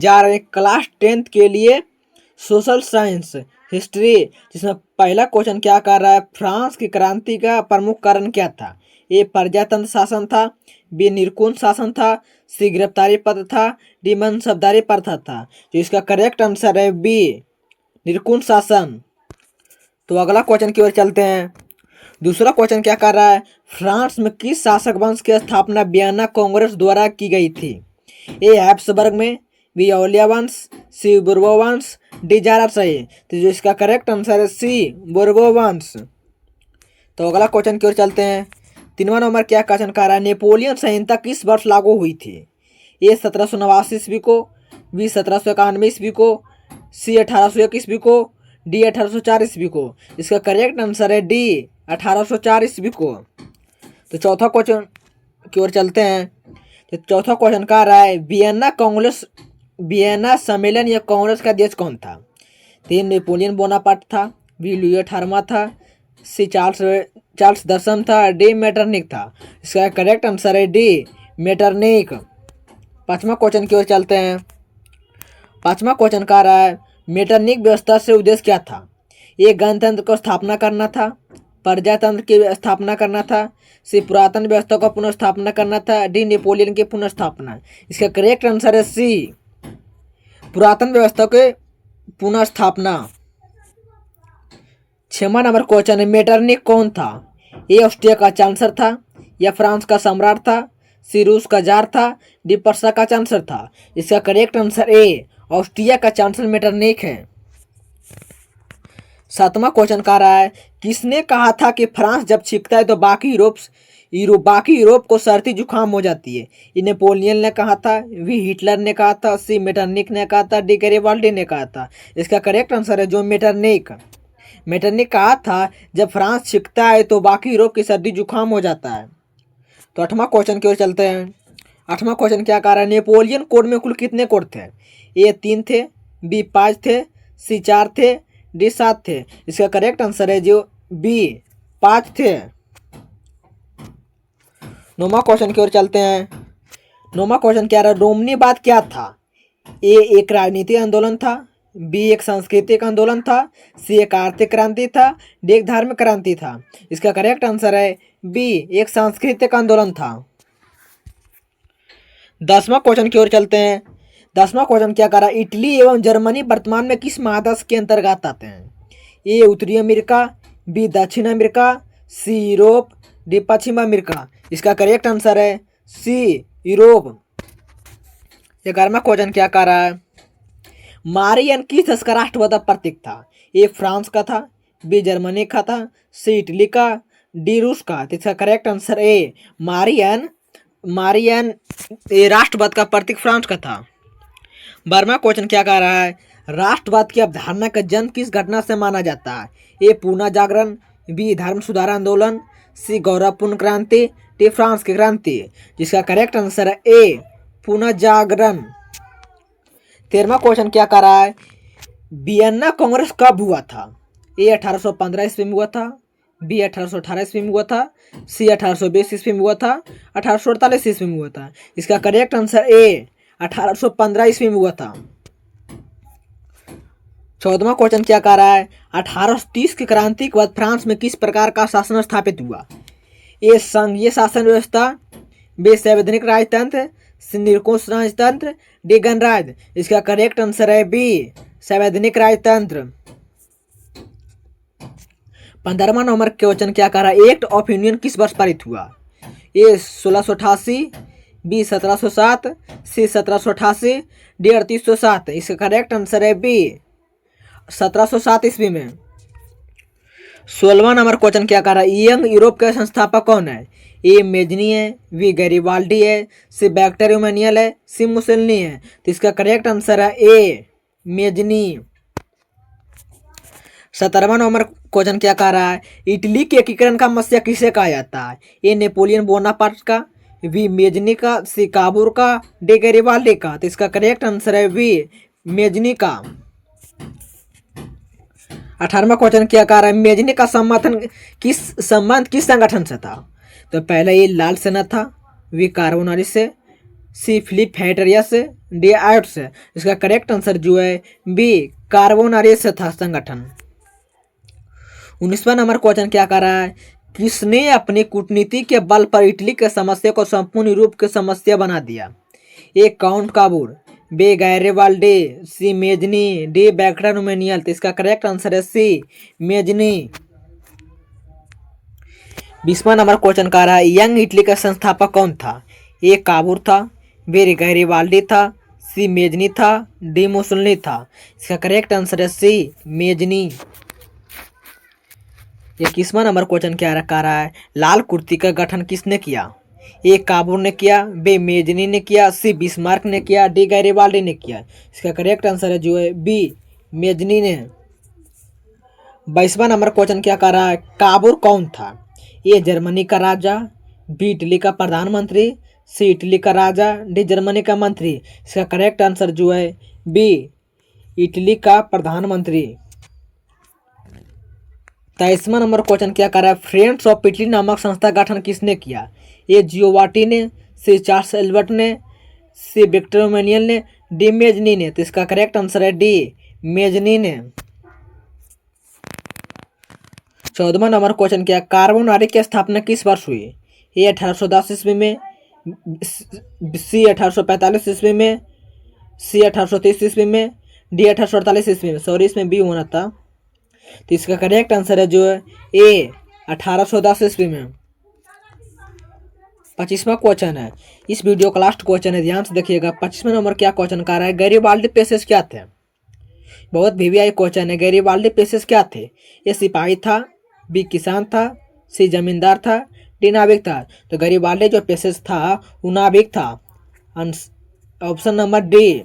जा रहे class 10th के लिए सोशल साइंस हिस्ट्री, जिसमें पहला क्वेश्चन क्या कर रहा है, फ्रांस की क्रांति का प्रमुख कारण क्या था। ए प्रजातंत्र शासन था, बी निरकुंज शासन था, सी गिरफ्तारी पद था, डी मनसबदारी प्रथा था। तो इसका करेक्ट आंसर है बी निरकुंज शासन। तो अगला क्वेश्चन की ओर चलते हैं। दूसरा क्वेश्चन क्या कर रहा है, फ्रांस में किस शासक वंश की स्थापना वियना कांग्रेस द्वारा की गई थी। ए हैब्सबर्ग में, बी औलिया वंश, सी बुर्बो वंश, डी जारा सही। तो जो इसका करेक्ट आंसर है सी बुर्बो वंश। तो अगला क्वेश्चन की ओर चलते हैं। तीनवा नंबर क्या क्वेश्चन कर रहा है, नेपोलियन संहिता किस वर्ष लागू हुई थी। ए 1789 ईस्वी को, बी 1791 ईस्वी को, सी 1801 ईस्वी को, डी 1804 ईस्वी को। इसका करेक्ट आंसर है डी 1804 ईस्वी को। तो चौथा क्वेश्चन की ओर चलते हैं। तो चौथा क्वेश्चन कह रहा है, वियना सम्मेलन या कांग्रेस का देश कौन था। तो नेपोलियन बोनापार्ट था, बी लुई 18वां था, सी चार्ल्स दसम था, डी मेटरनिक था। इसका करेक्ट आंसर है डी मेटरनिक। पांचवा क्वेश्चन की ओर चलते हैं। पांचवा क्वेश्चन कह रहा है, मेटरनिक व्यवस्था से उद्देश्य क्या था। ये गणतंत्र को स्थापना करना था, प्रजातंत्र की स्थापना करना था, सी पुरातन व्यवस्था को पुनर्स्थापना करना था, डी नेपोलियन की पुनर्स्थापना। इसका करेक्ट आंसर है सी पुरातन व्यवस्था के पुनर्स्थापना। छठवां नंबर क्वेश्चन है, मेटरनिक कौन था। ए ऑस्ट्रिया का चांसलर था, या फ्रांस का सम्राट था, सी रूस का जार था, डी पर्सा का चांसलर था। इसका करेक्ट आंसर ए ऑस्ट्रिया का चांसलर मेटरनिक है। सातवां क्वेश्चन कह रहा है, किसने कहा था कि फ्रांस जब छींकता है तो बाकी यूरोप को सर्दी जुकाम हो जाती है। ये नेपोलियन ने कहा था, वी हिटलर ने कहा था, सी मेटरनिक ने कहा था, डी गैरिबाल्डी ने कहा था। इसका करेक्ट आंसर है जो मेटरनिक कहा था जब फ्रांस छींकता है तो बाकी यूरोप की सर्दी जुकाम हो जाता है। तो आठवां क्वेश्चन की ओर चलते हैं। आठवां क्वेश्चन क्या कह रहा है, नेपोलियन कोड में कुल कितने कोड थे। ए 3 थे, बी 5 थे, सी 4 थे, डी 7 थे। इसका करेक्ट आंसर है जो बी 5 थे। नौवां क्वेश्चन की ओर चलते हैं। नौवां क्वेश्चन क्या रहा, रोमनीवाद क्या था। ए एक राजनीतिक आंदोलन था, बी एक सांस्कृतिक आंदोलन था, सी एक आर्थिक क्रांति था, डी एक धार्मिक क्रांति था। इसका करेक्ट आंसर है बी एक सांस्कृतिक आंदोलन था। 10वां क्वेश्चन की ओर चलते हैं। 10वां क्वेश्चन क्या कर रहा है, इटली एवं जर्मनी वर्तमान में किस महादेश के अंतर्गत आते हैं। ए उत्तरी अमेरिका, बी दक्षिण अमेरिका, सी यूरोप, डी पश्चिम अमेरिका। इसका करेक्ट आंसर है सी यूरोप। 11वां क्वेश्चन क्या कर रहा है, मारियन किस देश का राष्ट्रवाद प्रतीक था। ए फ्रांस का था, बी जर्मनी का था, सी इटली का, डी रूस का। तो इसका करेक्ट आंसर ए मारियन ये राष्ट्रवाद का प्रतीक फ्रांस का था। 12वां क्वेश्चन क्या कह रहा है, राष्ट्रवाद की अवधारणा का जन्म किस घटना से माना जाता है। ए पूना जागरण, बी धर्म सुधार आंदोलन, सी गौरवपूर्ण क्रांति, डी फ्रांस की क्रांति। जिसका करेक्ट आंसर है ए पूना जागरण। 13वां क्वेश्चन क्या कर रहा है, वियना कांग्रेस कब हुआ था। ए 1815 ईस्वी में हुआ था, बी 1818 ईस्वी में हुआ था, सी 1820 ईस्वी में हुआ था, 1848 ईस्वी में हुआ था। इसका करेक्ट आंसर ए 1815 ईस्वी में हुआ था। 14वां क्वेश्चन क्या कह रहा है, 1830 की क्रांति के बाद फ्रांस में किस प्रकार का शासन स्थापित हुआ। ए संघीय शासन व्यवस्था, बी संवैधानिक राजतंत्र, सी निरंकुश राजतंत्र, डी गणराज्य। इसका करेक्ट आंसर है बी संवैधानिक राजतंत्र। 15वां नंबर क्वेश्चन क्या कह रहा है, एक्ट ऑफ यूनियन किस वर्ष पारित हुआ। ए 1688, बी 1707, सी 1788, डी 3807। इसका करेक्ट आंसर है बी 1707 ईस्वी में। 16वां नंबर क्वेश्चन क्या कह रहा है, यंग यूरोप के संस्थापक कौन है। ए मेजनी है, बी गैरिबाल्डी है, सी बैक्टर इमैनुअल है, सी मुसोलिनी है। तो इसका करेक्ट आंसर है ए मेजनी। 17वां नंबर क्वेश्चन क्या कह रहा है, इटली के एकीकरण का मसीहा किसे कहा जाता है। ए नेपोलियन बोनापार्ट का, बी मेजनी का, सी काबूर का, डी गैरिबाल्डी का। तो इसका करेक्ट आंसर है बी मेजनी का। 18वां क्वेश्चन क्या कह रहा है, मेजनी का संबंध किस संगठन से था। तो पहले ये लाल सेना था, वी कार्बोनारी से, सी फिलिप हैटरियस, डी आयोट्स। इसका करेक्ट आंसर जो है बी कार्बोनारियस था संगठन। 19वां नंबर क्वेश्चन क्या कर रहा है, किसने अपनी कूटनीति के बल पर इटली के समस्या को संपूर्ण यूरोप की समस्या बना दिया? ए काउंट काबूर, बी गैरिबाल्डी, सी मेजनी, डी बैक्टर नुमेनियल। तो इसका करेक्ट आंसर है सी मेजनी। 20वां नंबर क्वेश्चन का रहा है, यंग इटली का संस्थापक कौन था? ए काबूर था, बी गैरिबाल्डी था, सी मेजनी था, डी मुसोलिनी था। इसका करेक्ट आंसर है सी मेजनी। 21वां नंबर क्वेश्चन क्या रखा रहा है, लाल कुर्ती का गठन किसने किया? ए काबूर ने किया, बी मेजनी ने किया, सी बिस्मार्क ने किया, डी गैरिबाल्डी ने किया। इसका करेक्ट आंसर है जो है बी मेजनी ने। 22वां नंबर क्वेश्चन क्या कर रहा है, काबूर कौन था? ए जर्मनी का राजा, बी इटली का प्रधानमंत्री, सी इटली का राजा, डी जर्मनी का मंत्री। इसका करेक्ट आंसर जो है बी इटली का प्रधानमंत्री। 23वां नंबर क्वेश्चन क्या कर रहा है, फ्रेंड्स ऑफ इटली नामक संस्था का गठन किसने किया? ए जियोवाटी ने, सी चार्ल्स एल्बर्ट ने, सी विक्टर एमेनुएल ने, डी मेजनी ने। तो इसका करेक्ट आंसर है डी मेजनी ने। 14वां नंबर क्वेश्चन क्या, कार्बोनारी की स्थापना किस वर्ष हुई? ए 1810 ईस्वी में, सी 1845 ईस्वी में, सी 1830 ईस्वी में, डी 1848 ईस्वी में। सॉरी, इसमें बी होना था। तो इसका करेक्ट आंसर है जो है ए 1810 ईस्वी में। 25वां क्वेश्चन है, इस वीडियो का लास्ट क्वेश्चन है, ध्यान से देखिएगा। 25वां नंबर क्या क्वेश्चन कर रहा है, गैरिबाल्डी पेशेस क्या थे? बहुत वीवीआई क्वेश्चन है। गैरिबाल्डी पेशेस क्या थे? ए सिपाही था, बी किसान था, सी जमींदार था, डी नाविक था। तो गैरिबाल्डी जो पेशेस था वो नाविक था। Option number D